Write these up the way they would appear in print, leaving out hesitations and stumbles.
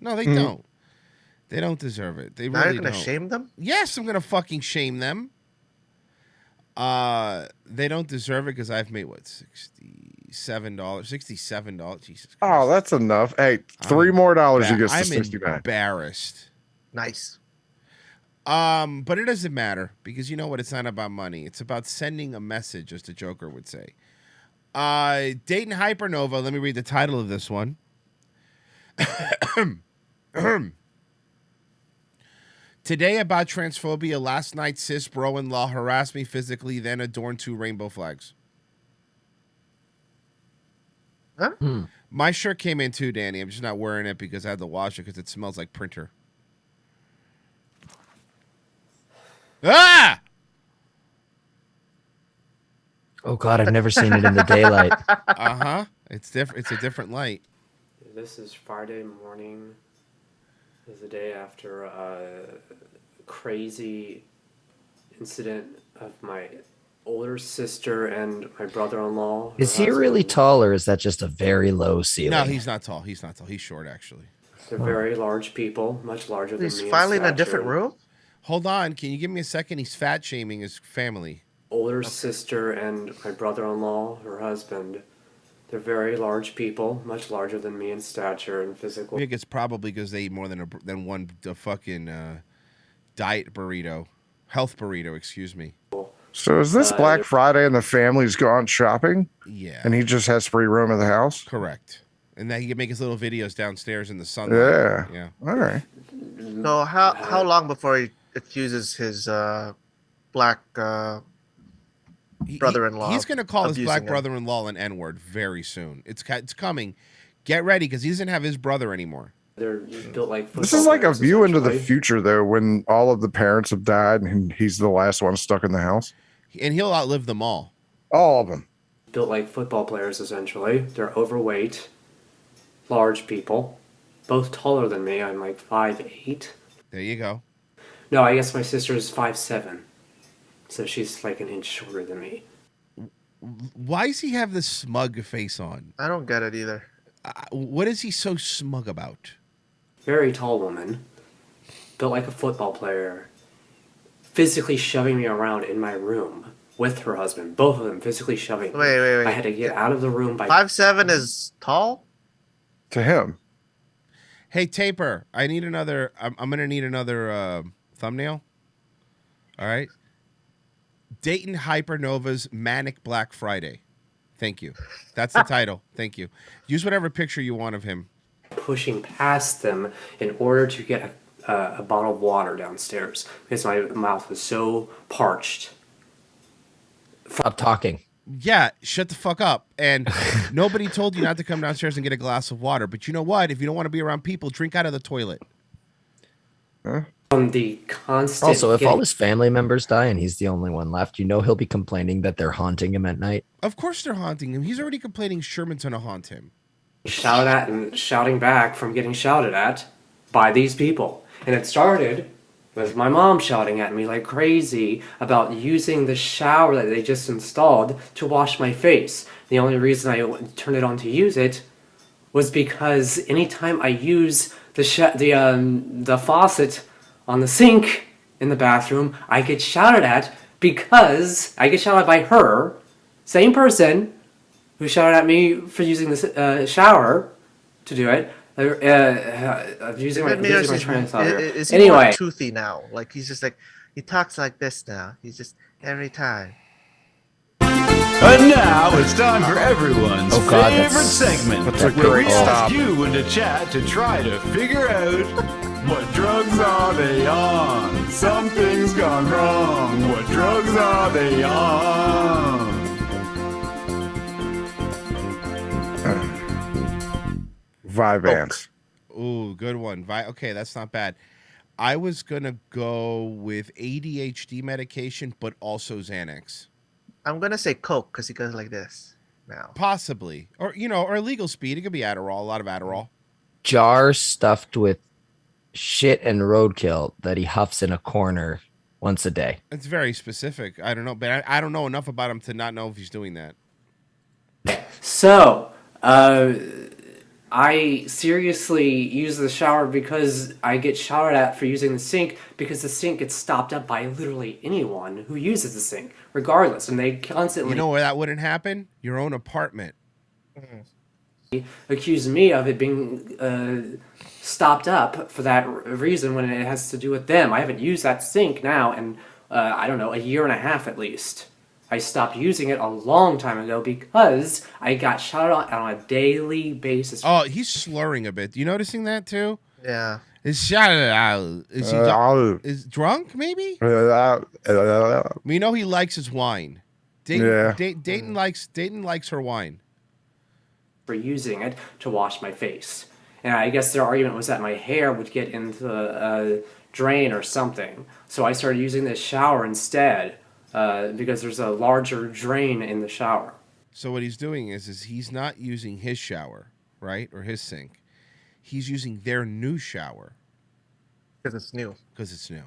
No, they don't. They don't deserve it. They Now really you're gonna don't. shame them? Yes, I'm gonna fucking shame them. They don't deserve it because I've made what, $67, $67. Jesus Christ. Oh, that's enough. Hey, $3 more he gets to I'm 69. embarrassed. Nice. But it doesn't matter because you know what? It's not about money. It's about sending a message, as the Joker would say. Dayton Hypernova. Let me read the title of this one. Today about transphobia. Last night, cis bro-in-law harassed me physically, then adorned 2 rainbow flags. Huh? My shirt came in too, Danny. I'm just not wearing it because I had to wash it because it smells like printer. Ah! Oh God, I've never seen it in the daylight. Uh-huh. It's different. It's a different light. This is Friday morning. This is the day after a crazy incident of my older sister and my brother-in-law. Is he really tall, or is that just a very low ceiling? No, he's not tall. He's not tall. He's short, actually. They're very large people, much larger than me. He's finally in a different room? Hold on. Can you give me a second? He's fat shaming his family. Older sister and my brother-in-law, her husband. They're very large people, much larger than me in stature and physical. I think it's probably because they eat more than one fucking diet burrito, health burrito. Excuse me. So is this Black Friday and the family's gone shopping? Yeah. And he just has free room in the house? Correct. And then he can make his little videos downstairs in the sunlight. Yeah. Yeah. All right. So how long before he accuses his black brother-in-law? He's going to call his black abusing him? brother-in-law an N-word very soon. It's coming. Get ready because he doesn't have his brother anymore. They're built like This is like a players, view into the essentially. future, though, when all of the parents have died and he's the last one stuck in the house. And he'll outlive them all. All of them. Built like football players, essentially. They're overweight, large people, both taller than me. I'm like 5'8". There you go. No, I guess my sister is 5'7", so she's like an inch shorter than me. Why does he have this smug face on? I don't get it either. What is he so smug about? Very tall woman, built like a football player, physically shoving me around in my room with her husband. Both of them physically shoving me. Wait. I had to get out of the room by 5'7" is tall? To him. Hey, Taper, I need another. I'm going to need another thumbnail. All right. Dayton Hypernova's Manic Black Friday. Thank you. That's the title. Thank you. Use whatever picture you want of him. pushing past them in order to get a bottle of water downstairs because my mouth was so parched. Stop talking. Yeah, shut the fuck up. And nobody told you not to come downstairs and get a glass of water. But you know what? If you don't want to be around people, drink out of the toilet. The constant. Also, if all his family members die and he's the only one left, you know he'll be complaining that they're haunting him at night. Of course they're haunting him. He's already complaining Sherman's going to haunt him. Shouted at and shouting back from getting shouted at by these people. And it started with my mom shouting at me like crazy about using the shower that they just installed to wash my face. The only reason I turned it on to use it was because anytime I use the faucet on the sink in the bathroom, I get shouted at because I get shouted by her, same person who shouted at me for using the shower to do it. Using my train of thought here. Is he Anyway, more toothy now? Like he's just like he talks like this now. He's just every time. And now it's time for everyone's favorite segment, that's a where we great ask stop. you into chat to try to figure out what drugs are they on. Something's gone wrong. What drugs are they on? Vyvanse. Ooh, good one. Okay, that's not bad. I was going to go with ADHD medication, but also Xanax. I'm gonna say Coke because he goes like this now. Possibly. Or, or illegal speed. It could be Adderall, a lot of Adderall. Jar stuffed with shit and roadkill that he huffs in a corner once a day. It's very specific. I don't know, but I don't know enough about him to not know if he's doing that. so I seriously use the shower because I get shouted at for using the sink because the sink gets stopped up by literally anyone who uses the sink, regardless, and they constantly You know where that wouldn't happen? Your own apartment. accuse me of it being stopped up for that reason when it has to do with them. I haven't used that sink now in I don't know, a year and a half at least. I stopped using it a long time ago because I got shouted at on a daily basis. Oh, he's slurring a bit. You noticing that too? Yeah. Is shouted out. Is he is drunk? Maybe. We know he likes his wine. Dayton likes her wine. For using it to wash my face. And I guess their argument was that my hair would get into a drain or something. So I started using this shower instead because there's a larger drain in the shower. So what he's doing is he's not using his shower, right? Or his sink. He's using their new shower. Because it's new. Because it's new.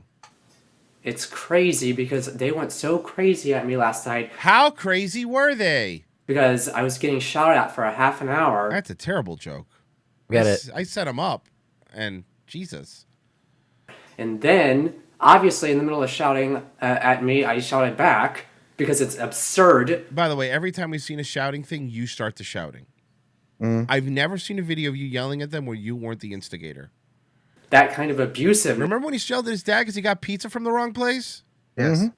It's crazy because they went so crazy at me last night. How crazy were they? Because I was getting shouted at for a half an hour. That's a terrible joke. Get it. I set him up, and Jesus. And then, obviously, in the middle of shouting at me, I shouted back because it's absurd. By the way, every time we've seen a shouting thing, you start the shouting. I've never seen a video of you yelling at them where you weren't the instigator. That kind of abusive. Remember when he yelled at his dad because he got pizza from the wrong place? Yes.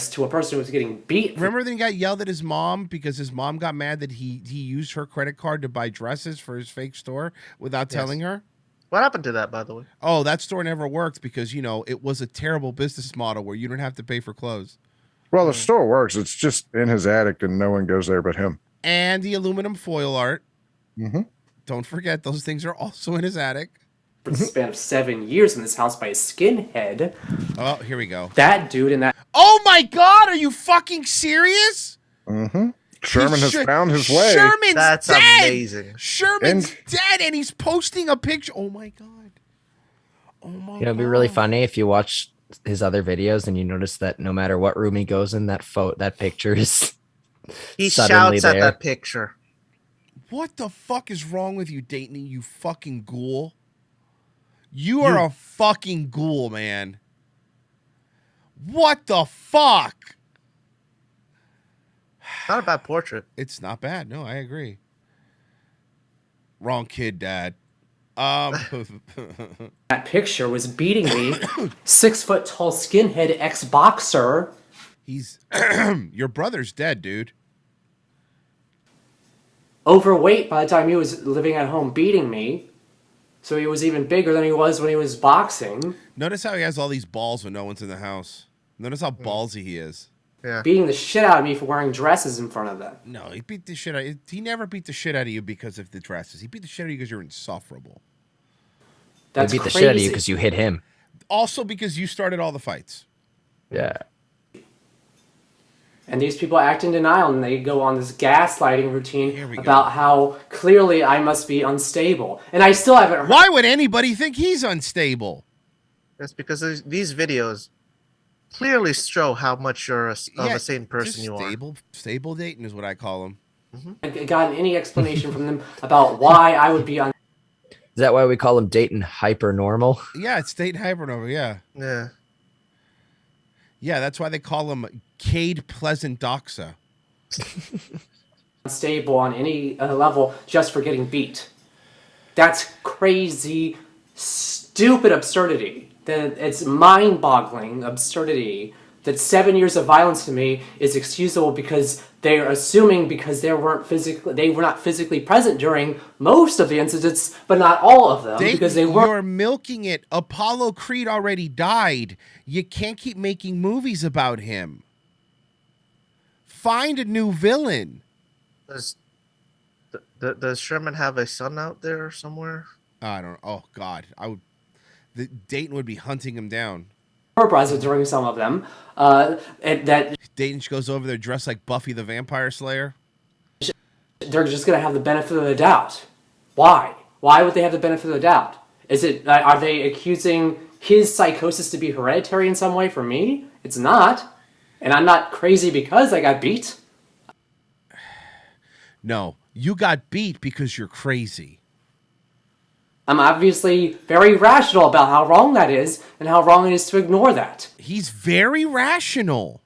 To a person who was getting beat. Remember then he got yelled at his mom because his mom got mad that he used her credit card to buy dresses for his fake store without telling her? What happened to that, by the way? Oh, that store never worked because, you know, it was a terrible business model where you don't have to pay for clothes. Well, the store works. It's just in his attic and no one goes there but him. And the aluminum foil art. Don't forget, those things are also in his attic. For the span of 7 years in this house by a skinhead. Oh, here we go. That dude in that. Oh my God, are you fucking serious? Sherman has found his way. Sherman's That's dead. amazing. Sherman's dead, and he's posting a picture. Oh my God. Oh my God. It'd be really funny if you watch his other videos and you notice that no matter what room he goes in, that picture is He suddenly shouts at there. that picture. What the fuck is wrong with you, Dayton, you fucking ghoul? You are a fucking ghoul, man. What the fuck? Not a bad portrait. It's not bad. No, I agree. Wrong kid, Dad. That picture was beating me. 6 foot tall skinhead ex-boxer. He's your brother's dead, dude. Overweight by the time he was living at home beating me. So he was even bigger than he was when he was boxing. Notice how he has all these balls when no one's in the house. Notice how ballsy he is. Yeah. Beating the shit out of me for wearing dresses in front of them. No, he beat the shit out. He never beat the shit out of you because of the dresses. He beat the shit out of you because you're insufferable. That's He beat the crazy. shit out of you because you hit him. Also because you started all the fights. Yeah. And these people act in denial and they go on this gaslighting Here routine we go. about how clearly I must be unstable. And I still haven't heard. Why would anybody think he's unstable? That's because these videos clearly show how much you're of a sane person just you are. Stable Dayton is what I call him. Gotten any explanation from them about why I would be Is that why we call him Dayton Hypernormal? Yeah, it's Dayton Hypernova. Yeah, Yeah. yeah. That's why they call him Cade Pleasant Doxa. unstable on any level just for getting beat. That's crazy, stupid absurdity. That it's mind-boggling absurdity that 7 years of violence to me is excusable because they're assuming because they were not physically present during most of the incidents, but not all of them because they were. You're milking it. Apollo Creed already died. You can't keep making movies about him. Find a new villain. Does Sherman have a son out there somewhere? I don't. Oh God, I would. Dayton would be hunting him down. Present during some of them, and that Dayton goes over there dressed like Buffy the Vampire Slayer. they're just going to have the benefit of the doubt. Why? Why would they have the benefit of the doubt? Is it? Are they accusing his psychosis to be hereditary in some way for me? It's not, and I'm not crazy because I got beat. No, you got beat because you're crazy. I'm obviously very rational about how wrong that is and how wrong it is to ignore that. He's very rational.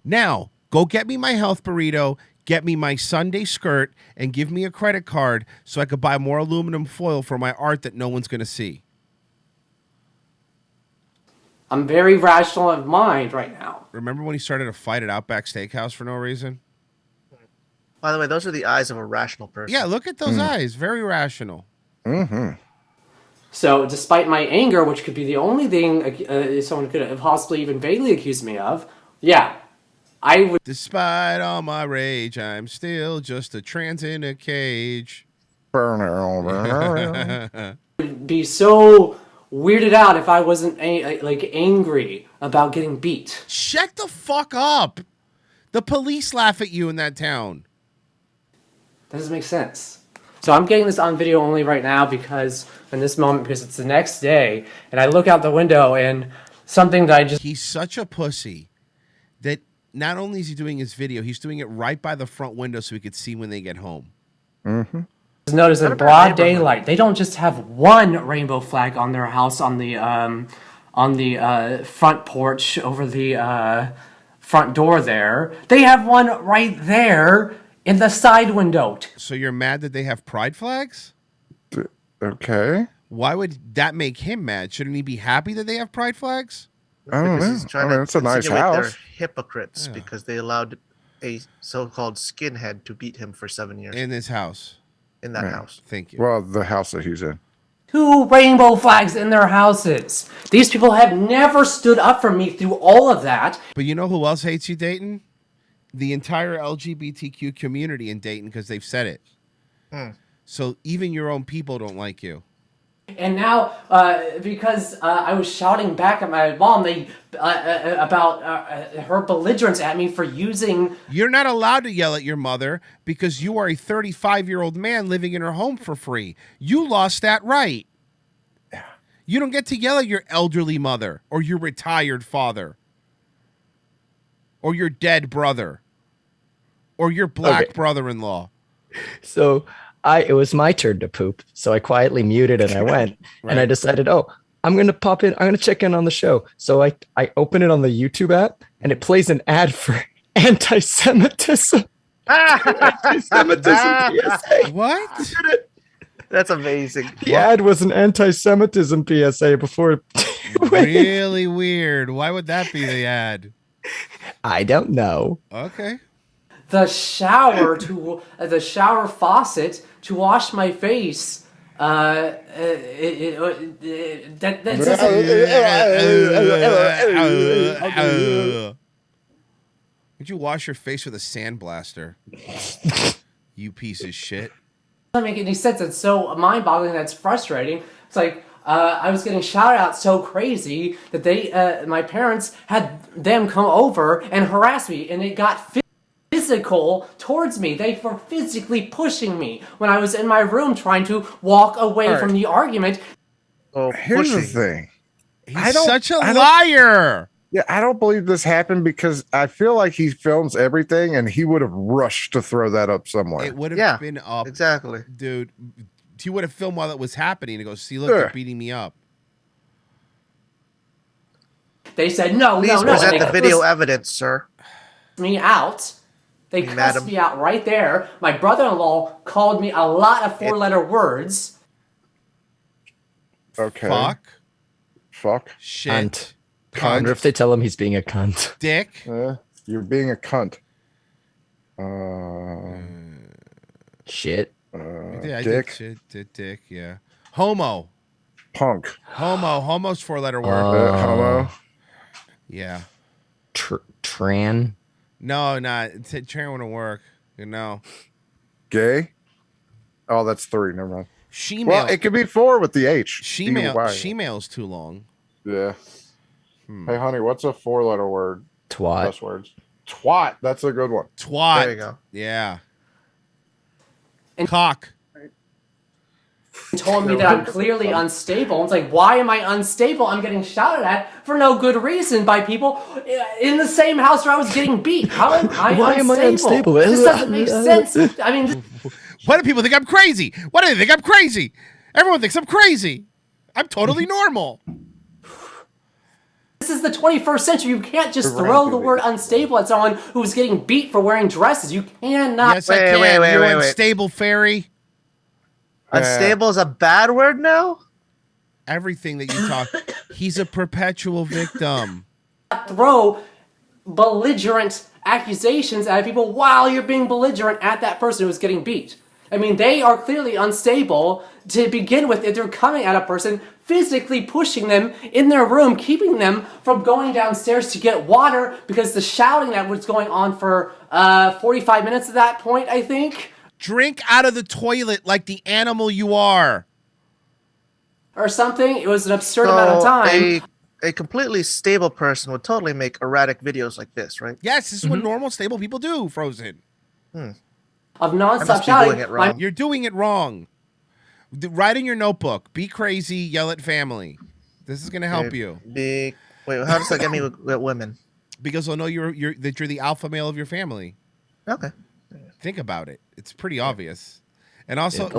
Now, go get me my health burrito, get me my Sunday skirt, and give me a credit card so I could buy more aluminum foil for my art that no one's going to see. I'm very rational of mind right now. Remember when he started a fight at Outback Steakhouse for no reason? By the way, those are the eyes of a rational person. Yeah, look at those eyes. Very rational. Mm-hmm. So, despite my anger, which could be the only thing someone could have possibly even vaguely accused me of, yeah, I would Despite all my rage, I'm still just a trans in a cage. be so weirded out if I wasn't angry about getting beat. Shut the fuck up. The police laugh at you in that town. That doesn't make sense. So I'm getting this on video only right now because it's the next day, and I look out the window and something that He's such a pussy that not only is he doing his video, he's doing it right by the front window so he could see when they get home. Mm-hmm. Notice in broad daylight, they don't just have one rainbow flag on their house on the front porch over the front door there. They have one right there in the side window. So you're mad that they have pride flags? Okay. Why would that make him mad? Shouldn't he be happy that they have pride flags? I don't Because know. he's trying I mean, to it's a nice insinuate they're house. hypocrites because they allowed a so-called skinhead to beat him for 7 years In this house. in that house. Thank you. Well, the house that he's in. 2 rainbow flags in their houses. These people have never stood up for me through all of that. But you know who else hates you, Dayton? The entire LGBTQ community in Dayton because they've said it. So even your own people don't like you. And now, because I was shouting back at my mom, about her belligerence at me for using. You're not allowed to yell at your mother because you are a 35-year-old man living in her home for free. You lost that right. You don't get to yell at your elderly mother or your retired father or your dead brother or your black brother-in-law. So it was my turn to poop. So I quietly muted and I went and I decided, I'm going to pop in. I'm going to check in on the show. So I open it on the YouTube app and it plays an ad for anti-Semitism. Anti-Semitism PSA. What? That's amazing. The ad was an anti-Semitism PSA before it went. Really weird. Why would that be the ad? I don't know. Okay. The shower the shower faucet to wash my face. Would you wash your face with a sandblaster? You piece of shit. Doesn't make any sense. It's so mind-boggling. That's frustrating. It's like I was getting shouted out so crazy that my parents had them come over and harass me, and it got physical towards me. They were physically pushing me when I was in my room trying to walk away from the argument. Oh, Here's the thing. He's such a liar. Yeah, I don't believe this happened because I feel like he films everything and he would have rushed to throw that up somewhere. It would have been up. Exactly. Dude, he would have filmed while it was happening and go, see, look, they're beating me up. They said, no. Please present the video evidence, sir. Me out. They cussed me out right there. My brother-in-law called me a lot of 4-letter words. Okay. Fuck. Shit. I wonder if they tell him he's being a cunt. Dick. You're being a cunt. Shit. Yeah, dick. Shit, dick, yeah. Homo. Punk. Homo's 4-letter word. Homo. Yeah. Tran. No, not. Tran wouldn't work. You know. Gay. Oh, that's 3. Never mind. Shemale. Well, it could be 4 with the H. Shemale's too long. Yeah. Hey, honey, what's a 4-letter word? Twat. Best words. Twat. That's a good one. Twat. There you go. Yeah. And cock. Told me that I'm clearly unstable. It's like, why am I unstable? I'm getting shouted at for no good reason by people in the same house where I was getting beat. How am I unstable? This doesn't make sense. I mean, why do people think I'm crazy? Why do they think I'm crazy? Everyone thinks I'm crazy. I'm totally normal. This is the 21st century. You can't just throw the word unstable at someone who's getting beat for wearing dresses. You cannot. Yes, I can. Wait, You're wait. unstable fairy. Unstable is a bad word now? Everything that you talk. He's a perpetual victim. Throw belligerent accusations at people while you're being belligerent at that person who's getting beat. I mean, they are clearly unstable to begin with if they're coming at a person, physically pushing them in their room, keeping them from going downstairs to get water because the shouting that was going on for 45 minutes at that point, I think. Drink out of the toilet like the animal you are. Or something. It was an absurd amount of time. A completely stable person would totally make erratic videos like this, right? Yes, this is what normal, stable people do, Frozen. Of nonstop I must be shouting. doing it wrong. You're doing it wrong. Write in your notebook. Be crazy, yell at family. This is going to help you. Wait, how does that get me with women? Because they'll know that you're the alpha male of your family. Okay. Think about it. It's pretty obvious. And also,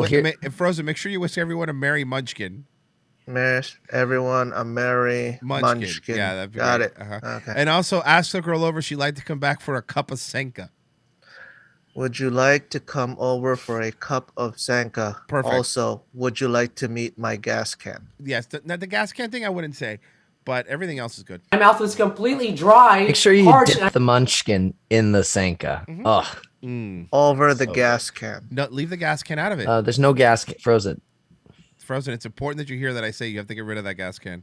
Frozen, make sure you wish everyone a Merry Munchkin. Wish everyone a Merry Munchkin. Yeah, that'd be Got great. it. Uh-huh. Okay. And also, ask the girl over if she'd like to come back for a cup of Senka. Would you like to come over for a cup of Sanka? Perfect. Also, would you like to meet my gas can? Yes, the gas can thing I wouldn't say, but everything else is good. My mouth was completely dry. Make sure you parched, dip the munchkin in the Sanka. Ugh. Over the gas can. No, leave the gas can out of it. There's no gas frozen. Frozen, it's important that you hear that I say you have to get rid of that gas can.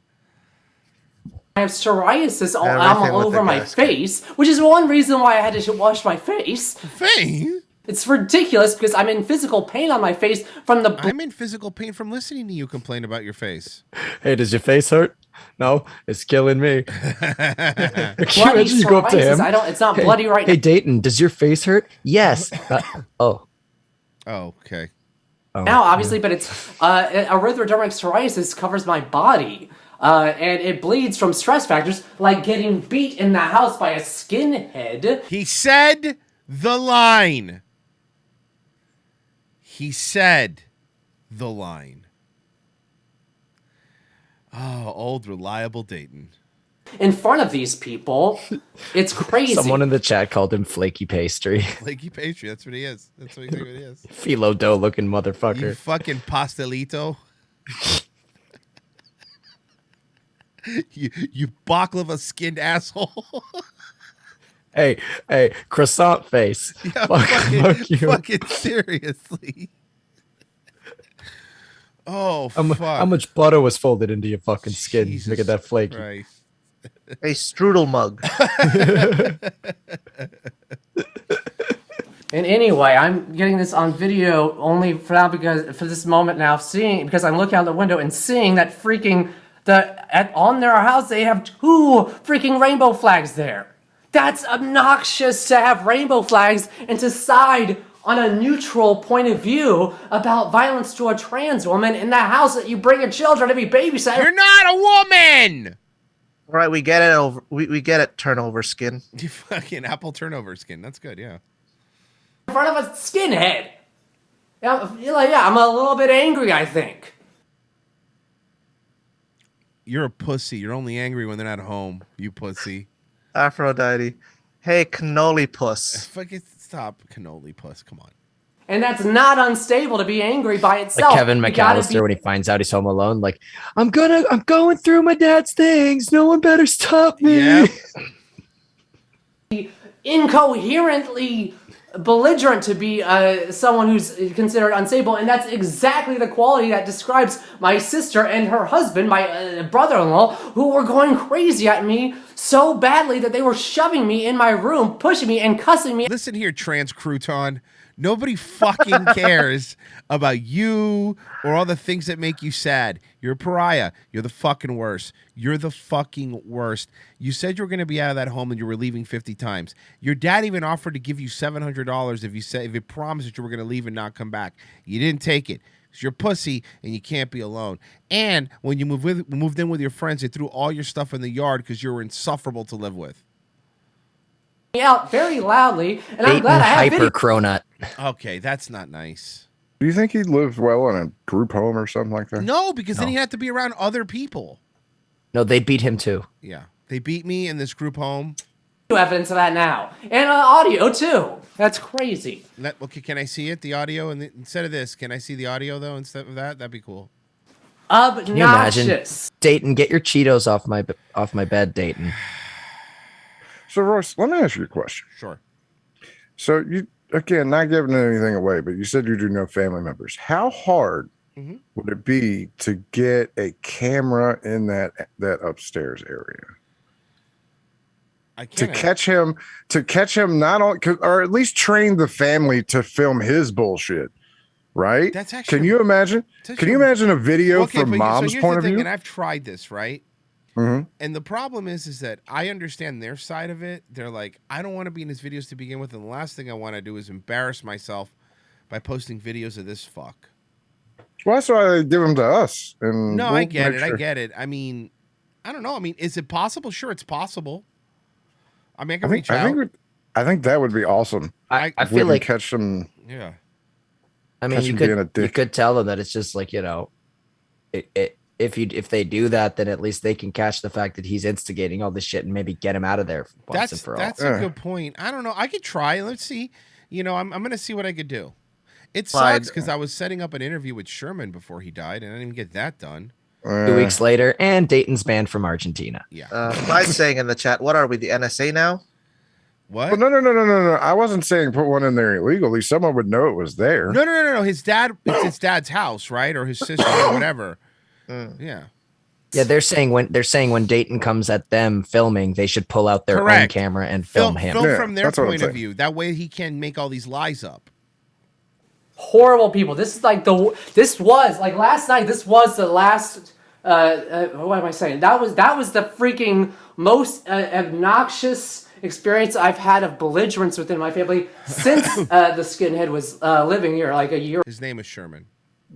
I have psoriasis all Everything with over the my gas can. face, which is one reason why I had to wash my face. Face? It's ridiculous because I'm in physical pain on my face from the. I'm in physical pain from listening to you complain about your face. Hey, does your face hurt? No, it's killing me. Bloody You go up to him. psoriasis. It's not bloody right Hey, Dayton, does your face hurt? Yes. Oh, okay. now, obviously, but it's erythrodermic psoriasis covers my body. And it bleeds from stress factors like getting beat in the house by a skinhead. He said the line. He said the line. Oh, old reliable Dayton. In front of these people. It's crazy. someone in the chat called him flaky pastry. Flaky pastry, that's what he is. That's what he is. Philo dough looking You motherfucker. fucking pastelito. you baklava skinned asshole. Hey, croissant face. Yeah, fuck you. fucking seriously. Oh, fuck. How much butter was folded into your fucking skin? Jesus Look at that flaky. Christ. A strudel mug. And anyway, I'm getting this on video only for now for this moment now, because I'm looking out the window and seeing that freaking on their house they have 2 freaking rainbow flags there. That's obnoxious to have rainbow flags and to side on a neutral point of view about violence to a trans woman in the house that you bring your children to be babysat. You're not a woman. All right, we get it. We get it. Turnover skin. You fucking apple turnover skin. That's good, yeah. In front of a skinhead. Yeah, I'm a little bit angry, I think. You're a pussy. You're only angry when they're not home. You pussy. Aphrodite. Hey, cannoli puss. Fucking stop, cannoli puss. Come on. And that's not unstable to be angry by Like itself. Kevin You gotta McAllister when he finds out he's home alone. Like, I'm going through my dad's things. No one better stop me. Yeah. be incoherently belligerent to be someone who's considered unstable, and that's exactly the quality that describes my sister and her husband, my brother-in-law, who were going crazy at me so badly that they were shoving me in my room, pushing me and cussing me. Listen here, trans crouton. Nobody fucking cares about you or all the things that make you sad. You're a pariah. You're the fucking worst. You're the fucking worst. You said you were going to be out of that home and you were leaving 50 times. Your dad even offered to give you $700 if you promised that you were going to leave and not come back. You didn't take it. Because you're pussy and you can't be alone. And when you moved in with your friends, they threw all your stuff in the yard because you were insufferable to live with. Out very loudly, and I'm Dayton glad I have video. Hypernova. Okay, that's not nice. Do you think he lived well in a group home or something like that? No, because then he had to be around other people. No, they'd beat him too. Yeah, they beat me in this group home. Evidence of that now, and audio too. That's crazy. Okay, can I see it? The audio, and instead of this, can I see the audio though? Instead of that, that'd be cool. Can you imagine? Dayton, get your Cheetos off my bed, Dayton. So, Royce, let me ask you a question. Sure. So, you, again, not giving anything away, but you said you do know family members. How hard would it be to get a camera in that upstairs area? To catch him not on, or at least train the family to film his bullshit, right? That's actually. Can you imagine? Can you imagine a video from mom's point of view? And I've tried this, right? And the problem is that I understand their side of it. They're like, I don't want to be in his videos to begin with, and the last thing I want to do is embarrass myself by posting videos of this fuck. Well, that's why they give them to us. And no, I get it. I get it. I mean, I don't know. I mean, is it possible? Sure, it's possible. I mean, I can reach out. I think that would be awesome. I feel like catch them. Yeah. I mean, you could tell them that it's just like, if they do that, then at least they can catch the fact that he's instigating all this shit and maybe get him out of there once and for all. That's a good point. I don't know. I could try. Let's see. I'm going to see what I could do. It sucks because I was setting up an interview with Sherman before he died, and I didn't even get that done. 2 weeks later, and Dayton's banned from Argentina. Yeah. Clyde's saying in the chat, what are we, the NSA now? What? Well, no. I wasn't saying put one in there illegally. Someone would know it was there. No. It's his dad's house, right? Or his sister or whatever. Yeah. Yeah, they're saying when Dayton comes at them filming, they should pull out their own camera and film him. Film from their point of view. That way he can make all these lies up. Horrible people. This is like last night. This was the last. What am I saying? That was the freaking most obnoxious experience I've had of belligerence within my family since the skinhead was living here, like a year. His name is Sherman.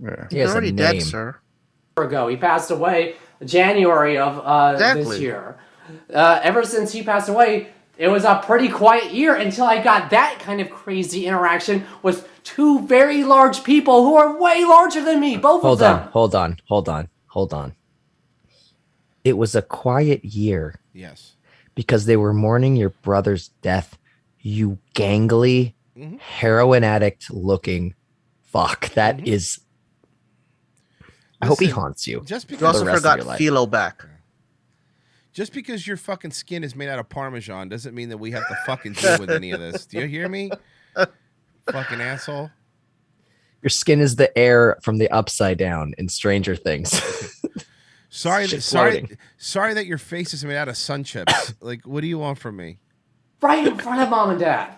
Yeah. He's already dead, sir. Ago, he passed away January of this year. Ever since he passed away, it was a pretty quiet year until I got that kind of crazy interaction with two very large people who are way larger than me, both of them. Hold on. It was a quiet year. Yes. Because they were mourning your brother's death, you gangly, heroin addict looking fuck. That is... I hope he haunts you. Just because You also forgot Philo back. Just because your fucking skin is made out of Parmesan doesn't mean that we have to fucking deal with any of this. Do you hear me? Fucking asshole. Your skin is the air from the Upside Down in Stranger Things. Sorry that your face is made out of sun chips. Like, what do you want from me? Right in front of mom and dad,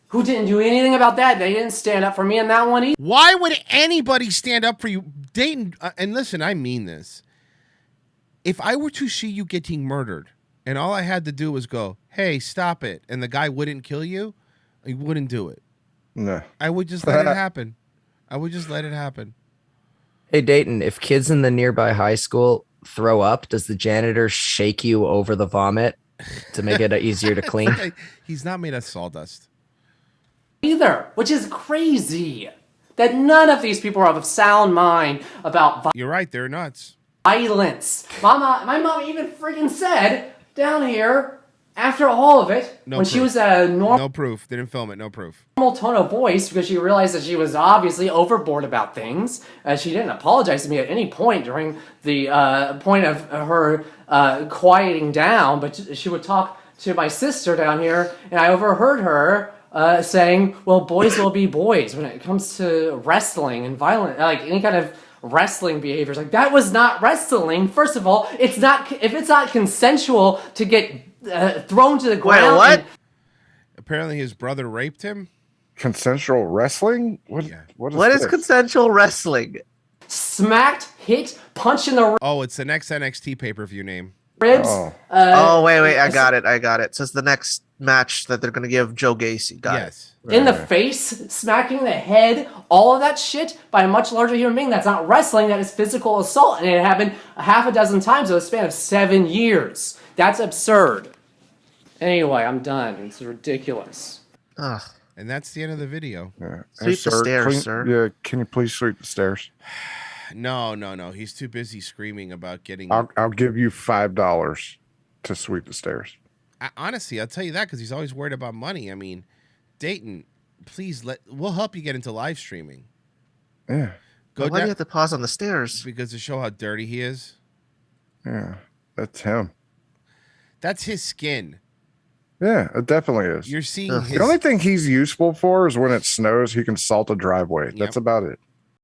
who didn't do anything about that. They didn't stand up for me in that one either. Why would anybody stand up for you? Dayton, and listen, I mean this. If I were to see you getting murdered and all I had to do was go, hey, stop it, and the guy wouldn't kill you, I wouldn't do it. No. I would just let it happen. I would just let it happen. Hey, Dayton, if kids in the nearby high school throw up, does the janitor shake you over the vomit to make it easier to clean? He's not made of sawdust. Either, which is crazy. That none of these people are of sound mind about You're right, they're nuts. Violence. My mom even freaking said down here, after all of it, she was at a No proof. They didn't film it. No proof. normal tone of voice, because she realized that she was obviously overboard about things. She didn't apologize to me at any point during the point of her quieting down, but she would talk to my sister down here, and I overheard her saying, well, boys will be boys when it comes to wrestling and violent, like any kind of wrestling behaviors. Like, that was not wrestling. First of all, it's not, if it's not consensual to get thrown to the ground. Wait, what? Apparently his brother raped him. Consensual wrestling? What is consensual wrestling? Smacked, hit, punched in the Oh, it's the next NXT pay-per-view name. ribs. Wait, I got it. So it's the next match that they're going to give Joe Gacy. Got it. In the face, smacking the head, all of that shit by a much larger human being. That's not wrestling, that is physical assault. And it happened half a dozen times over a span of 7 years. That's absurd. Anyway, I'm done. It's ridiculous. Ugh. And that's the end of the video. Yeah. Sweep the stairs, sir. Yeah, can you please sweep the stairs? No. He's too busy screaming about getting. I'll give you $5 to sweep the stairs. Honestly, I'll tell you that because he's always worried about money. I mean, Dayton, please we'll help you get into live streaming. Yeah. Go Why do down you have to pause on the stairs? because to show how dirty he is. Yeah. That's him. That's his skin. Yeah, it definitely is. You're seeing Ugh. his. The only thing he's useful for is when it snows, he can salt a driveway. Yep. That's about it.